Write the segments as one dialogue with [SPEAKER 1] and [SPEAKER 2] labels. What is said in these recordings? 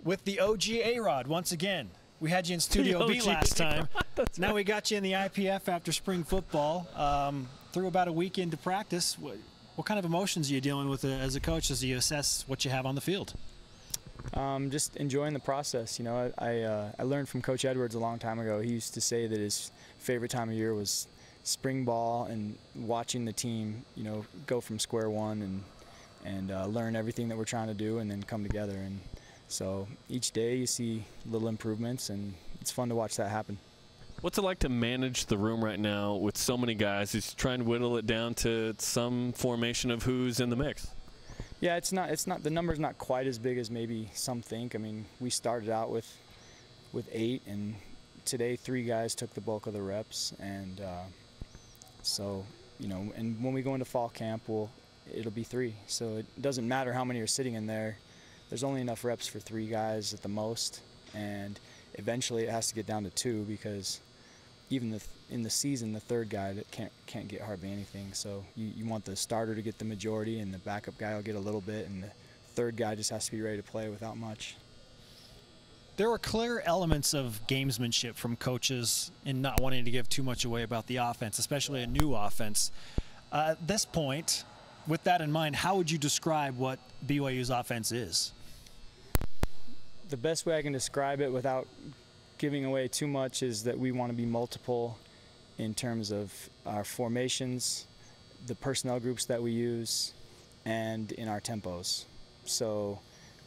[SPEAKER 1] with the OG A-Rod once again. We had you in Studio B last time. Now we got you in the IPF after spring football. Through about a week into practice, what kind of emotions are you dealing with as a coach as you assess what you have on the field?
[SPEAKER 2] Just enjoying the process. You know, I learned from Coach Edwards a long time ago. He used to say that his favorite time of year was spring ball and watching the team, you know, go from square one and learn everything that we're trying to do and then come together. And so each day you see little improvements, and it's fun to watch that happen.
[SPEAKER 3] What's it like to manage the room right now with so many guys? Is trying to whittle it down to some formation of who's in the mix?
[SPEAKER 2] Yeah, it's not the number's not quite as big as maybe some think. I mean, we started out with 8, and today 3 guys took the bulk of the reps, and so, you know, and when we go into fall camp, it'll be 3. So it doesn't matter how many are sitting in there. There's only enough reps for 3 guys at the most, and eventually it has to get down to 2 because even in the season, the 3rd guy that can't get hardly anything. So you want the starter to get the majority, and the backup guy will get a little bit, and the 3rd guy just has to be ready to play without much.
[SPEAKER 1] There were clear elements of gamesmanship from coaches in not wanting to give too much away about the offense, especially a new offense. At this point, with that in mind, how would you describe what BYU's offense is?
[SPEAKER 2] The best way I can describe it without giving away too much is that we want to be multiple in terms of our formations, the personnel groups that we use, and in our tempos. So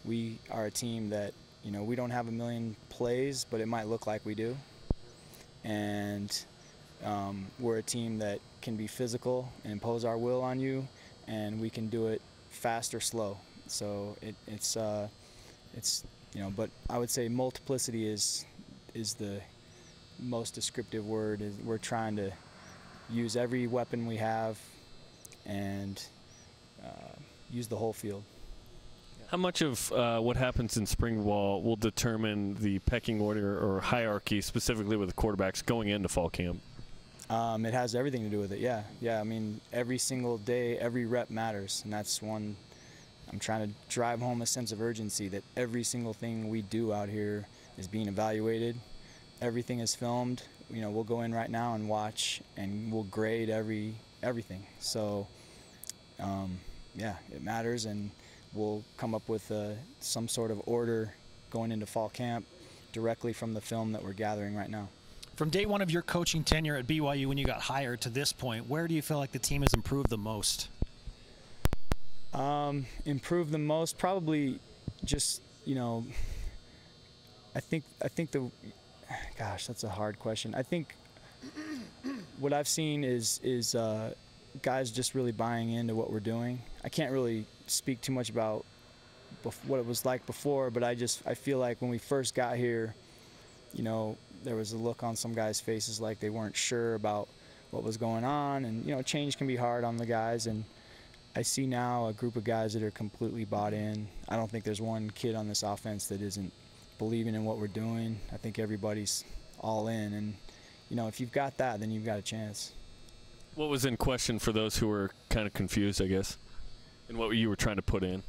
[SPEAKER 2] we are a team that, you know, we don't have a million plays, but it might look like we do. And we're a team that can be physical and impose our will on you, and we can do it fast or slow. So it's you know, but I would say multiplicity is the most descriptive word. We're trying to use every weapon we have and use the whole field.
[SPEAKER 3] How much of what happens in spring ball will determine the pecking order or hierarchy, specifically with the quarterbacks going into fall camp?
[SPEAKER 2] It has everything to do with it, yeah. Yeah, I mean, every single day, every rep matters, and that's one. I'm trying to drive home a sense of urgency that every single thing we do out here is being evaluated. Everything is filmed. You know, we'll go in right now and watch, and we'll grade everything. So, yeah, it matters, and we'll come up with some sort of order going into fall camp directly from the film that we're gathering right now.
[SPEAKER 1] From day one of your coaching tenure at BYU when you got hired to this point, where do you feel like the team has improved the most?
[SPEAKER 2] Improved the most, probably just, you know, I think gosh, that's a hard question. I think what I've seen is guys just really buying into what we're doing. I can't really speak too much about what it was like before, but I feel like when we first got here, you know, there was a look on some guys' faces like they weren't sure about what was going on, and, you know, change can be hard on the guys, and I see now a group of guys that are completely bought in. I don't think there's one kid on this offense that isn't believing in what we're doing. I think everybody's all in, and, you know, if you've got that, then you've got a chance.
[SPEAKER 3] What was in question for those who were kind of confused, I guess, and what you were trying to put in?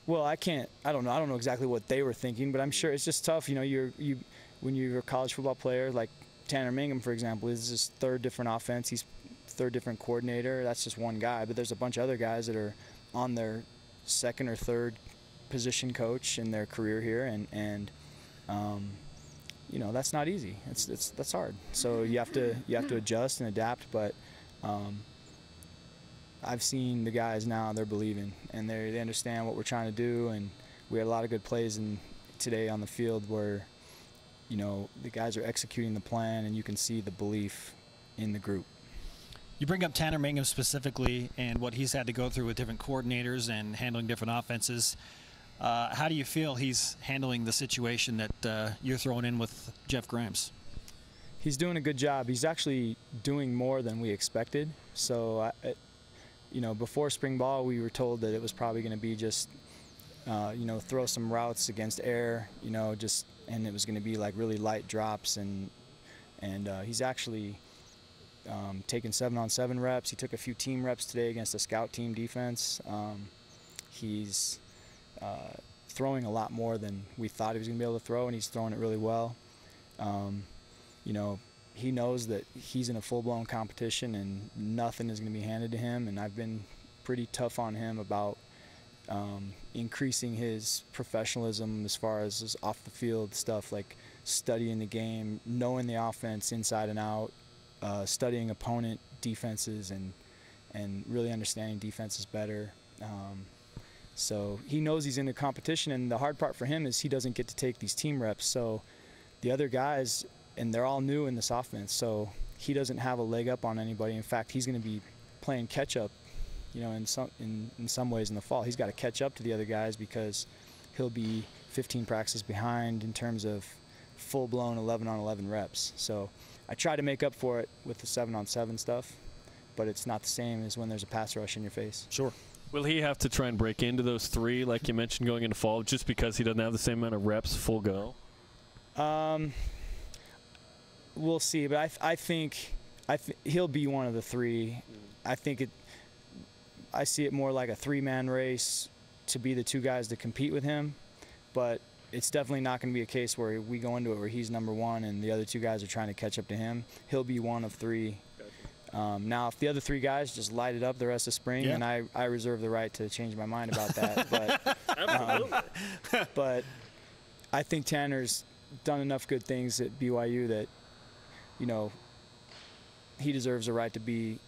[SPEAKER 2] Well, I don't know exactly what they were thinking, but I'm sure it's just tough. You know, when you're a college football player, like Tanner Mangum, for example, is his 3rd different offense. He's 3rd different coordinator. That's just one guy, but there's a bunch of other guys that are on their 2nd or 3rd position coach in their career here, and you know, that's not easy. That's hard. So you have to adjust and adapt. But I've seen the guys now; they're believing, and they understand what we're trying to do. And we had a lot of good plays today on the field where, you know, the guys are executing the plan, and you can see the belief in the group.
[SPEAKER 1] You bring up Tanner Mangum specifically and what he's had to go through with different coordinators and handling different offenses. How do you feel he's handling the situation that you're throwing in with Jeff Grimes?
[SPEAKER 2] He's doing a good job. He's actually doing more than we expected. So, you know, before spring ball, we were told that it was probably going to be just, you know, throw some routes against air, you know, and it was going to be like really light drops, and he's actually taken 7-on-7 reps. He took a few team reps today against a scout team defense. He's throwing a lot more than we thought he was going to be able to throw, and he's throwing it really well. You know, he knows that he's in a full-blown competition and nothing is going to be handed to him, and I've been pretty tough on him about increasing his professionalism as far as his off-the-field stuff, like studying the game, knowing the offense inside and out, studying opponent defenses, and really understanding defenses better. So he knows he's in a competition, and the hard part for him is he doesn't get to take these team reps. So the other guys, and they're all new in this offense, so he doesn't have a leg up on anybody. In fact, he's going to be playing catch-up, you know, in some ways in the fall. He's got to catch up to the other guys because he'll be 15 practices behind in terms of full-blown 11-on-11 reps. So I try to make up for it with the 7-on-7 stuff, but it's not the same as when there's a pass rush in your face.
[SPEAKER 1] Sure.
[SPEAKER 3] Will he have to try and break into those 3, like you mentioned, going into fall, just because he doesn't have the same amount of reps full go?
[SPEAKER 2] We'll see, but I think he'll be one of the 3. I see it more like a 3-man race to be the 2 guys to compete with him, but it's definitely not going to be a case where we go into it where he's number 1 and the other 2 guys are trying to catch up to him. He'll be one of 3. Now, if the other 3 guys just light it up the rest of spring, then I reserve the right to change my mind about that. But I think Tanner's done enough good things at BYU that, you know, he deserves a right to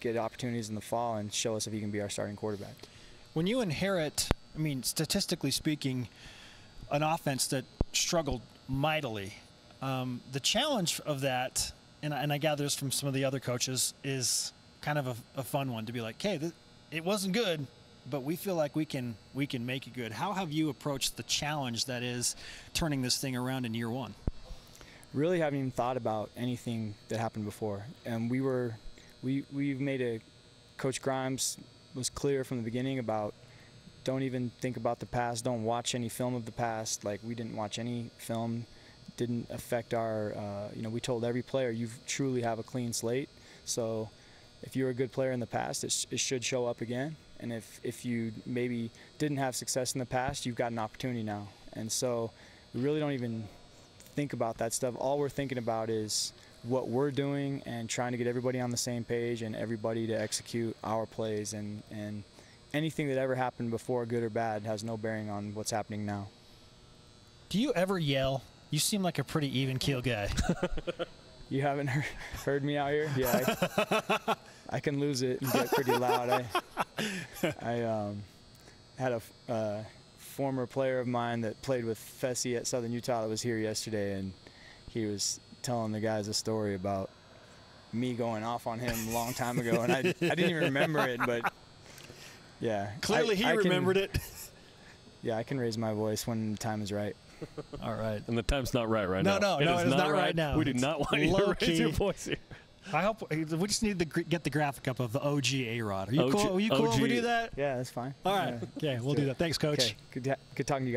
[SPEAKER 2] get opportunities in the fall and show us if he can be our starting quarterback.
[SPEAKER 1] When you inherit, I mean, statistically speaking, an offense that struggled mightily, the challenge of that, and I gather this from some of the other coaches, is kind of a fun one to be like, hey, it wasn't good, but we feel like we can make it good. How have you approached the challenge that is turning this thing around in year 1?
[SPEAKER 2] Really haven't even thought about anything that happened before, and we've made Coach Grimes was clear from the beginning about don't even think about the past, don't watch any film of the past. Like, we didn't watch any film, didn't affect our, you know, we told every player you truly have a clean slate, so if you're a good player in the past, it should show up again, and if you maybe didn't have success in the past, you've got an opportunity now. And so we really don't even think about that stuff. All we're thinking about is what we're doing and trying to get everybody on the same page and everybody to execute our plays, and anything that ever happened before, good or bad, has no bearing on what's happening now.
[SPEAKER 1] Do you ever yell? You seem like a pretty even-keel guy.
[SPEAKER 2] You haven't heard me out here? Yeah, I can lose it and get pretty loud. I had a former player of mine that played with Fessy at Southern Utah that was here yesterday, and he was telling the guys a story about me going off on him a long time ago, and I didn't even remember it, but yeah.
[SPEAKER 1] Clearly he remembered it.
[SPEAKER 2] Yeah, I can raise my voice when the time is right.
[SPEAKER 1] All right.
[SPEAKER 3] And the time's not right now.
[SPEAKER 1] No, it is not right now.
[SPEAKER 3] We do not want you to raise your voice here.
[SPEAKER 1] I hope we just need to get the graphic up of the OG A-Rod. Are you cool? Are you cool if we do that?
[SPEAKER 2] Yeah, that's fine.
[SPEAKER 1] All right.
[SPEAKER 2] Yeah.
[SPEAKER 1] Okay, we'll do that. Thanks, Coach.
[SPEAKER 2] Okay. Good talking to you guys.